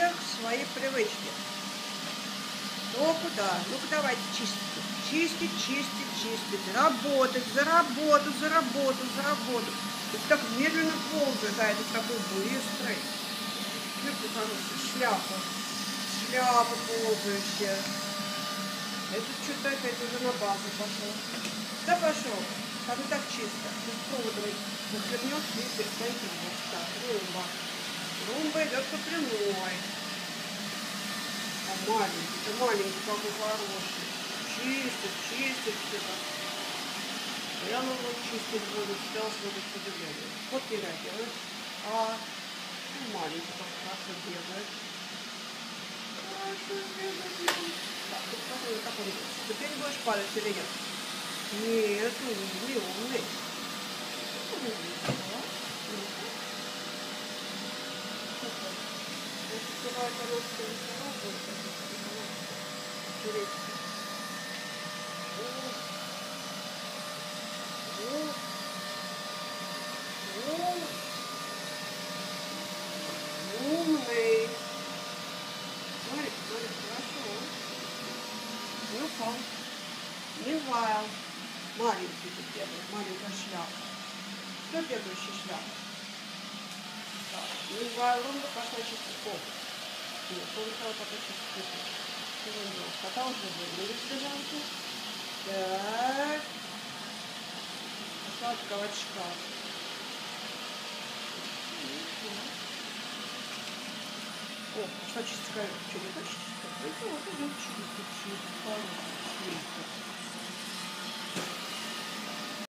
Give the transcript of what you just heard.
всех свои привычки. Кто куда? Ну-ка давайте чистить. Чистить, чистить, чистить. Работать, за работу, за работу, за работу. Это так медленно ползает, а это такой быстрый. Смотрите, хороший, шляпа. Шляпа ползающая. Это что-то опять уже на базу пошел. Да пошел. Там и так чисто. Тут проводом захлебнет и перестанет вот так. Румба. Румба идет по прямой. А маленький какой хороший. Чистит, чистит все. Прямо вот чистить буду, сейчас буду с удивлением. Вот не реагирует. А маленький как хорошо бегает. Хорошо бегает. Так, тут как он будет? Теперь будешь падать или нет? Нет, умный, умный. Бывает, оно все равно будет. Умный. Смотри, смотри, хорошо. Не упал. Не ваял. Маленький тут бегает, маленькая шляпа. Кто бегающий шляпа? Так, не ваял, он пошла чистить пол. Нет, он хотел пока чистить пол. Что он делал? Кота уже выгнали с лежанки. Так. Пошла открывать шкаф. О, пошла чистить коробку. Что, не хочешь чистить? Ну, вот идет чистить.